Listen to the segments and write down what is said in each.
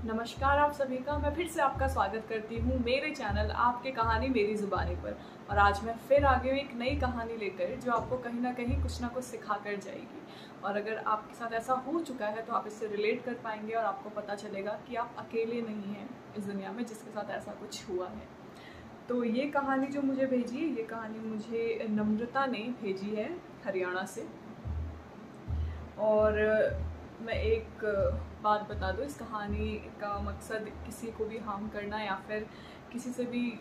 नमस्कार आप सभी का। मैं फिर से आपका स्वागत करती हूँ मेरे चैनल आपके कहानी मेरी ज़ुबानी पर। और आज मैं फिर आगे हुई एक नई कहानी लेकर जो आपको कहीं ना कहीं कुछ ना कुछ सिखा कर जाएगी। और अगर आपके साथ ऐसा हो चुका है तो आप इससे रिलेट कर पाएंगे और आपको पता चलेगा कि आप अकेले नहीं हैं इस दुनिया में जिसके साथ ऐसा कुछ हुआ है। तो ये कहानी जो मुझे भेजी है, ये कहानी मुझे नम्रता ने भेजी है हरियाणा से। और मैं एक बात बता दूँ, इस कहानी का मकसद किसी को भी हार्म करना या फिर किसी से भी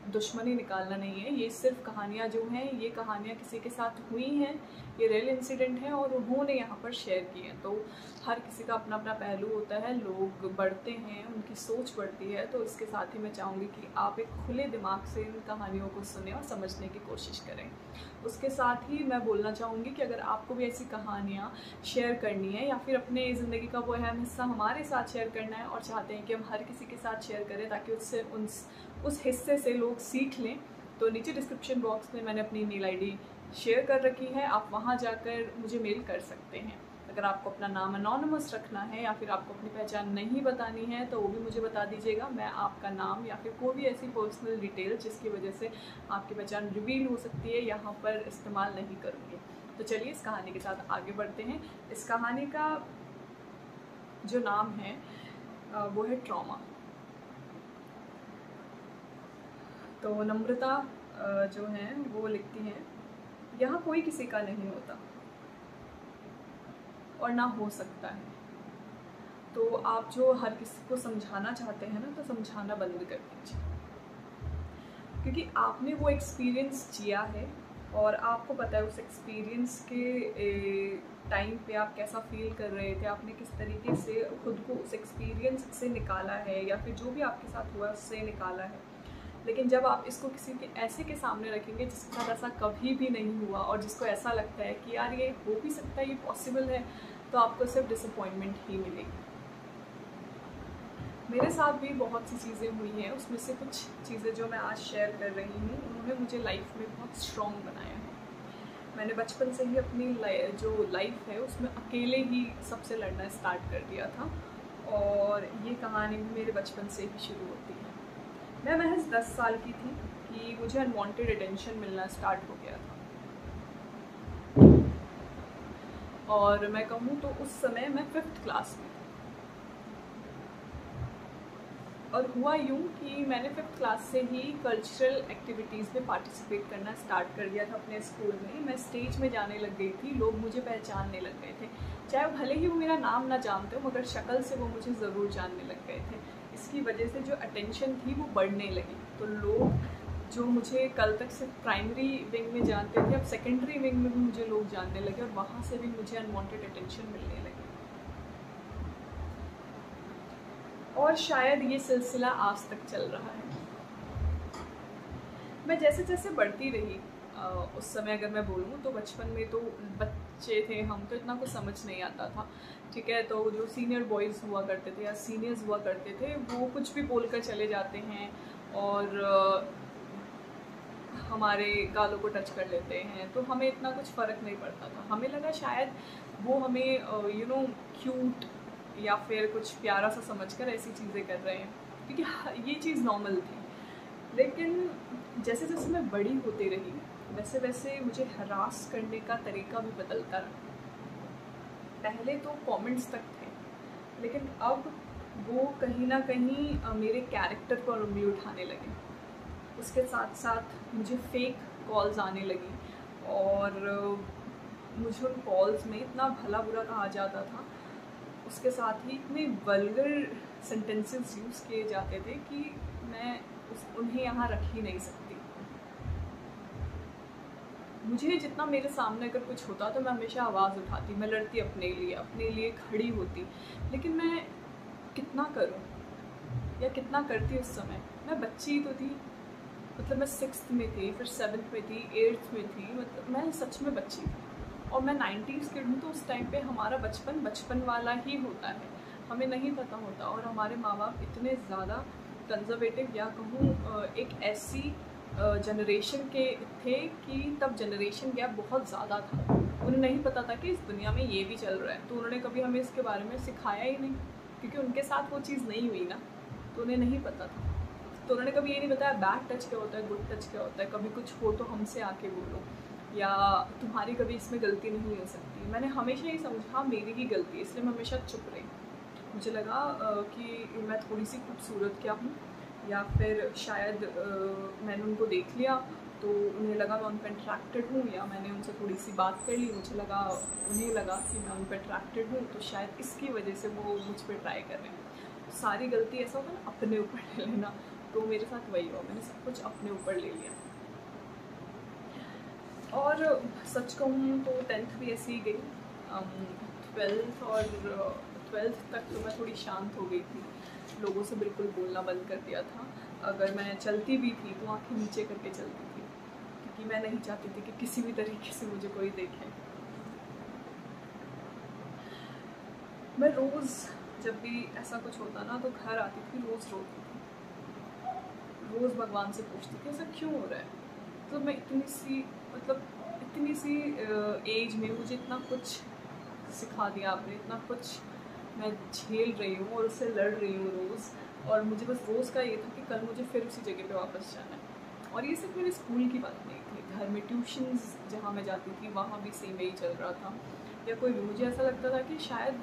दुश्मनी निकालना नहीं है। ये सिर्फ कहानियाँ जो हैं, ये कहानियाँ किसी के साथ हुई हैं, ये रियल इंसिडेंट हैं और उन्होंने यहाँ पर शेयर की हैं। तो हर किसी का अपना अपना पहलू होता है, लोग बढ़ते हैं, उनकी सोच बढ़ती है। तो इसके साथ ही मैं चाहूँगी कि आप एक खुले दिमाग से इन कहानियों को सुने और समझने की कोशिश करें। उसके साथ ही मैं बोलना चाहूँगी कि अगर आपको भी ऐसी कहानियाँ शेयर करनी है या फिर अपने ज़िंदगी का वो अहम हिस्सा हमारे साथ शेयर करना है और चाहते हैं कि हम हर किसी के साथ शेयर करें ताकि उससे उस हिस्से से लोग सीख लें, तो नीचे डिस्क्रिप्शन बॉक्स में मैंने अपनी ईमेल आईडी शेयर कर रखी है। आप वहाँ जाकर मुझे मेल कर सकते हैं। अगर आपको अपना नाम अनोनिमस रखना है या फिर आपको अपनी पहचान नहीं बतानी है तो वो भी मुझे बता दीजिएगा। मैं आपका नाम या फिर कोई भी ऐसी पर्सनल डिटेल जिसकी वजह से आपकी पहचान रिवील हो सकती है यहाँ पर इस्तेमाल नहीं करूँगी। तो चलिए इस कहानी के साथ आगे बढ़ते हैं। इस कहानी का जो नाम है वो है ट्रॉमा। तो नम्रता जो हैं वो लिखती हैं, यहाँ कोई किसी का नहीं होता और ना हो सकता है। तो आप जो हर किसी को समझाना चाहते हैं ना, तो समझाना बंद कर दीजिए, क्योंकि आपने वो एक्सपीरियंस जिया है और आपको पता है उस एक्सपीरियंस के टाइम पे आप कैसा फील कर रहे थे, आपने किस तरीके से खुद को उस एक्सपीरियंस से निकाला है या फिर जो भी आपके साथ हुआ उससे निकाला है। लेकिन जब आप इसको किसी के ऐसे के सामने रखेंगे जिसके साथ ऐसा कभी भी नहीं हुआ और जिसको ऐसा लगता है कि यार ये हो भी सकता है, ये पॉसिबल है, तो आपको सिर्फ डिसअपॉइंटमेंट ही मिलेगी। मेरे साथ भी बहुत सी चीज़ें हुई हैं, उसमें से कुछ चीज़ें जो मैं आज शेयर कर रही हूँ उन्होंने मुझे लाइफ में बहुत स्ट्रॉन्ग बनाया है। मैंने बचपन से ही अपनी जो लाइफ है उसमें अकेले ही सबसे लड़ना स्टार्ट कर दिया था और ये कहानी भी मेरे बचपन से ही शुरू होती है। मैं महज 10 साल की थी कि मुझे अनवांटेड अटेंशन मिलना स्टार्ट हो गया था। और मैं कहूँ तो उस समय मैं 5th क्लास में थी। और हुआ यूँ कि मैंने 5th क्लास से ही कल्चरल एक्टिविटीज़ में पार्टिसिपेट करना स्टार्ट कर दिया था अपने स्कूल में। मैं स्टेज में जाने लग गई थी, लोग मुझे पहचानने लग गए थे, चाहे भले ही वो मेरा नाम ना जानते हो मगर शक्ल से वो मुझे ज़रूर जानने लग गए थे। इसकी वजह से जो अटेंशन थी वो बढ़ने लगी। तो लोग जो मुझे कल तक सिर्फ प्राइमरी विंग में जानते थे, अब सेकेंडरी विंग में भी मुझे लोग जानने लगे और वहाँ से भी मुझे अनवांटेड अटेंशन मिलने लगी। और शायद ये सिलसिला आज तक चल रहा है। मैं जैसे जैसे बढ़ती रही, उस समय अगर मैं बोलूँ तो बचपन में तो बच्चे थे हम, तो इतना कुछ समझ नहीं आता था, ठीक है। तो जो सीनियर बॉयज़ हुआ करते थे या सीनियर्स हुआ करते थे वो कुछ भी बोलकर चले जाते हैं और हमारे गालों को टच कर लेते हैं, तो हमें इतना कुछ फ़र्क नहीं पड़ता था। हमें लगा शायद वो हमें क्यूट या फिर कुछ प्यारा सा समझकर ऐसी चीज़ें कर रहे हैं, क्योंकि ये चीज़ नॉर्मल थी। लेकिन जैसे जैसे मैं बड़ी होती रही वैसे वैसे मुझे हरास करने का तरीका भी बदलता रहा। पहले तो कमेंट्स तक थे, लेकिन अब वो कहीं ना कहीं मेरे कैरेक्टर पर उंगली उठाने लगे। उसके साथ साथ मुझे फेक कॉल्स आने लगी और मुझे उन कॉल्स में इतना भला बुरा कहा जाता था। उसके साथ ही इतने वल्गर सेंटेंसेस यूज़ किए जाते थे कि मैं उन्हें यहाँ रख ही नहीं सकती। मुझे जितना मेरे सामने अगर कुछ होता तो मैं हमेशा आवाज़ उठाती, मैं लड़ती अपने लिए खड़ी होती। लेकिन मैं कितना करूँ या कितना करती उस समय। मैं बच्ची तो थी, मतलब मैं 6th में थी, फिर 7th में थी, 8th में थी, मतलब मैं सच में बच्ची थी। और मैं 90s किड हूँ, तो उस टाइम पे हमारा बचपन वाला ही होता है, हमें नहीं पता होता। और हमारे माँ बाप इतने ज़्यादा कंजर्वेटिव या कहूँ एक ऐसी जनरेशन के थे कि तब जनरेशन गैप बहुत ज़्यादा था। उन्हें नहीं पता था कि इस दुनिया में ये भी चल रहा है, तो उन्होंने कभी हमें इसके बारे में सिखाया ही नहीं क्योंकि उनके साथ वो चीज़ नहीं हुई ना, तो उन्हें नहीं पता था। तो उन्होंने कभी ये नहीं बताया बैड टच क्या होता है, गुड टच क्या होता है, कभी कुछ हो तो हमसे आके बोलो, या तुम्हारी कभी इसमें गलती नहीं हो सकती। मैंने हमेशा ये समझा मेरी ही गलती है, इसलिए मैं हमेशा चुप रही। मुझे लगा कि मैं थोड़ी सी खूबसूरत क्या हूँ, या फिर शायद मैंने उनको देख लिया तो उन्हें लगा मैं उन पर अट्रैक्टेड हूँ, या मैंने उनसे थोड़ी सी बात कर ली, मुझे लगा उन्हें लगा कि मैं उन पर अट्रैक्टेड हूँ, तो शायद इसकी वजह से वो मुझ पर ट्राई कर रहे हैं। तो सारी गलती ऐसा होता है ना अपने ऊपर ले लेना, तो मेरे साथ वही हुआ, मैंने सब कुछ अपने ऊपर ले लिया। और सच कहूँ तो 10th भी ऐसी ही गई। 12th तक तो मैं थोड़ी शांत हो गई थी, लोगों से बिल्कुल बोलना बंद कर दिया था। अगर मैं चलती भी थी तो आंखें नीचे करके चलती थी, क्योंकि मैं नहीं चाहती थी कि किसी भी तरीके से मुझे कोई देखे। मैं रोज़ जब भी ऐसा कुछ होता ना तो घर आती थी, रोज़ रोती थी, रोज़ भगवान से पूछती थी ऐसा क्यों हो रहा है। तो मैं इतनी सी एज में मुझे इतना कुछ सिखा दिया आपने, इतना कुछ मैं झेल रही हूँ और उससे लड़ रही हूँ रोज़, और मुझे बस रोज़ का ये था कि कल मुझे फिर उसी जगह पे वापस जाना है। और ये सिर्फ मेरे स्कूल की बात नहीं थी, घर में ट्यूशन्स जहाँ मैं जाती थी वहाँ भी सेम यही चल रहा था, या कोई भी। मुझे ऐसा लगता था कि शायद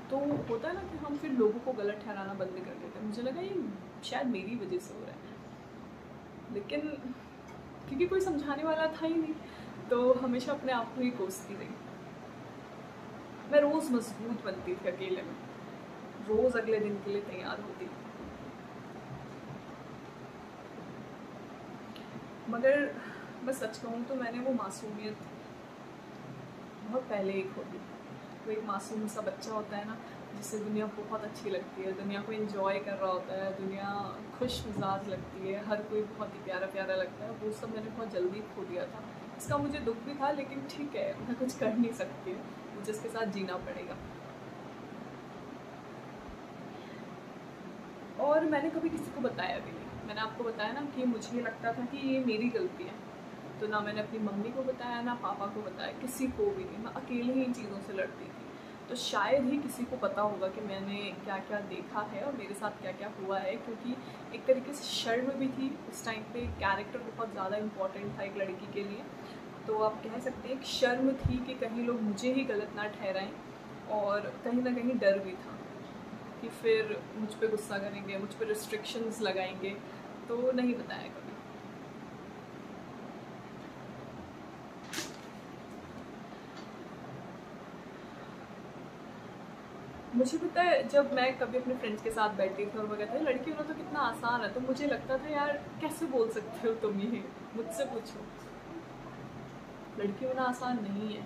तो होता है ना कि हम फिर लोगों को गलत ठहराना बंद कर देते हैं, मुझे लगा ये शायद मेरी वजह से हो रहा है, लेकिन क्योंकि कोई समझाने वाला था ही नहीं, तो हमेशा अपने आप को ही कोसती रही। मैं रोज़ मजबूत बनती थी अकेले में, रोज़ अगले दिन के लिए तैयार होती थी, मगर मैं सच कहूँ तो मैंने वो मासूमियत बहुत पहले ही खो दी। वो एक मासूम सा बच्चा होता है ना, जिससे दुनिया बहुत अच्छी लगती है, दुनिया को एंजॉय कर रहा होता है, दुनिया खुश मिजाज लगती है, हर कोई बहुत ही प्यारा प्यारा लगता है, वो सब मैंने बहुत जल्दी खो दिया था। इसका मुझे दुख भी था, लेकिन ठीक है, मैं कुछ कर नहीं सकती हूँ, मुझे इसके साथ जीना पड़ेगा। और मैंने कभी किसी को बताया भी नहीं। मैंने आपको बताया ना कि मुझे लगता था कि ये मेरी गलती है, तो ना मैंने अपनी मम्मी को बताया, ना पापा को बताया, किसी को भी नहीं। मैं अकेले ही इन चीज़ों से लड़ती थी। तो शायद ही किसी को पता होगा कि मैंने क्या क्या देखा है और मेरे साथ क्या क्या हुआ है, क्योंकि एक तरीके से शर्म भी थी उस टाइम पे। कैरेक्टर बहुत ज़्यादा इम्पॉर्टेंट था एक लड़की के लिए, तो आप कह सकते हैं एक शर्म थी कि कहीं लोग मुझे ही गलत ना ठहराएं, और कहीं ना कहीं डर भी था कि फिर मुझ पे गुस्सा करेंगे, मुझ पे रिस्ट्रिक्शंस लगाएंगे, तो नहीं बताया कभी। मुझे पता है, जब मैं कभी अपने फ्रेंड्स के साथ बैठती थी और वो कहते हैं लड़की होना तो कितना आसान है, तो मुझे लगता था यार कैसे बोल सकते हो तुम ये, मुझसे पूछो। लड़की होना आसान नहीं है,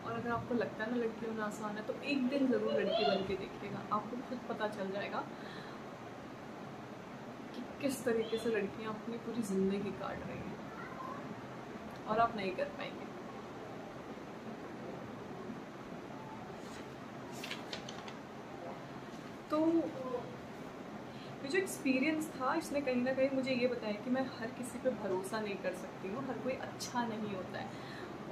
और अगर आपको लगता है ना लड़की होना आसान है, तो एक दिन ज़रूर लड़की बन के देखिएगा, आपको खुद पता चल जाएगा कि किस तरीके से लड़कियां अपनी पूरी ज़िंदगी काट रही हैं, और आप नहीं कर पाएंगे। तो ये जो एक्सपीरियंस था, इसने कहीं ना कहीं मुझे ये बताया कि मैं हर किसी पे भरोसा नहीं कर सकती हूँ, हर कोई अच्छा नहीं होता है,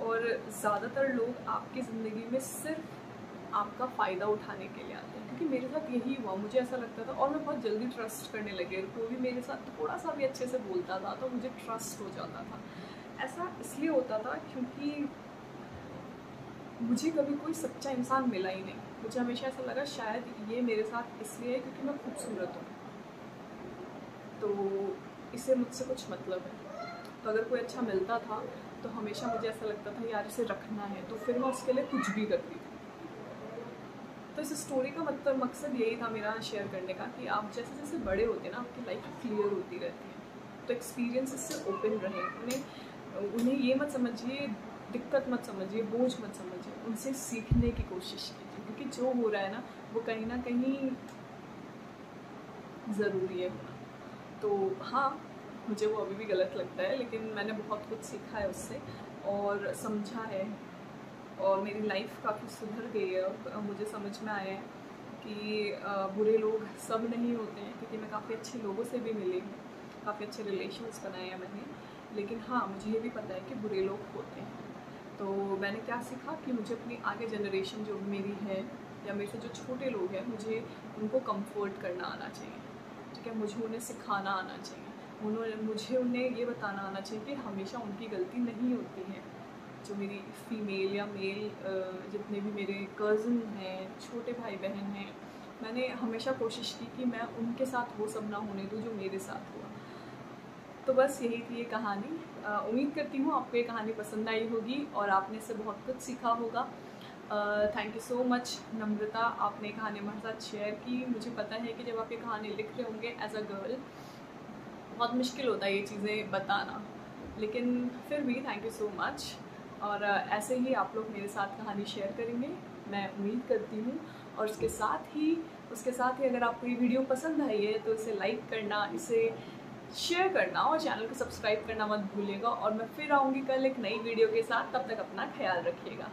और ज़्यादातर लोग आपकी ज़िंदगी में सिर्फ आपका फ़ायदा उठाने के लिए आते हैं। क्योंकि मेरे साथ यही हुआ, मुझे ऐसा लगता था, और मैं बहुत जल्दी ट्रस्ट करने लगी। कोई भी मेरे साथ थोड़ा सा भी अच्छे से बोलता था तो मुझे ट्रस्ट हो जाता था। ऐसा इसलिए होता था क्योंकि मुझे कभी कोई सच्चा इंसान मिला ही नहीं। मुझे हमेशा ऐसा लगा शायद ये मेरे साथ इसलिए है क्योंकि मैं खूबसूरत हूँ, तो इसे मुझसे कुछ मतलब है। तो अगर कोई अच्छा मिलता था तो हमेशा मुझे ऐसा लगता था यार इसे रखना है, तो फिर मैं उसके लिए कुछ भी करती थी। तो इस स्टोरी का मतलब मकसद यही था मेरा शेयर करने का, कि आप जैसे जैसे बड़े होते हैं ना, आपकी लाइफ क्लियर होती रहती है, तो एक्सपीरियंसेस से ओपन रहें। उन्हें ये मत समझिए दिक्कत मत समझिए, बोझ मत समझिए, उनसे सीखने की कोशिश कीजिए, क्योंकि जो हो रहा है ना वो कहीं ना कहीं ज़रूरी है होना। तो हाँ, मुझे वो अभी भी गलत लगता है, लेकिन मैंने बहुत कुछ सीखा है उससे और समझा है, और मेरी लाइफ काफ़ी सुधर गई है। अब मुझे समझ में आया है कि बुरे लोग सब नहीं होते हैं, क्योंकि मैं काफ़ी अच्छे लोगों से भी मिली हूँ, काफ़ी अच्छे रिलेशंस बनाए हैं मैंने। लेकिन हाँ, मुझे ये भी पता है कि बुरे लोग होते हैं। तो मैंने क्या सीखा कि मुझे अपनी आगे जनरेशन जो मेरी है या मेरे से जो छोटे लोग हैं मुझे उनको कंफर्ट करना आना चाहिए, ठीक है। मुझे उन्हें सिखाना आना चाहिए, मुझे उन्हें ये बताना आना चाहिए कि हमेशा उनकी गलती नहीं होती है। जो मेरी फ़ीमेल या मेल जितने भी मेरे कज़न हैं, छोटे भाई बहन हैं, मैंने हमेशा कोशिश की कि मैं उनके साथ वो सब ना होने दूँ जो मेरे साथ हुआ। तो बस यही थी ये कहानी। उम्मीद करती हूँ आपको ये कहानी पसंद आई होगी और आपने इससे बहुत कुछ सीखा होगा। थैंक यू सो मच नम्रता, आपने कहानी हमारे साथ शेयर की। मुझे पता है कि जब आप ये कहानी लिख रहे होंगे एज अ गर्ल, बहुत मुश्किल होता है ये चीज़ें बताना, लेकिन फिर भी थैंक यू सो मच। और ऐसे ही आप लोग मेरे साथ कहानी शेयर करेंगे, मैं उम्मीद करती हूँ। और उसके साथ ही अगर आपको ये वीडियो पसंद आई है तो इसे लाइक करना, इसे शेयर करना और चैनल को सब्सक्राइब करना मत भूलिएगा। और मैं फिर आऊँगी कल एक नई वीडियो के साथ, तब तक अपना ख्याल रखिएगा।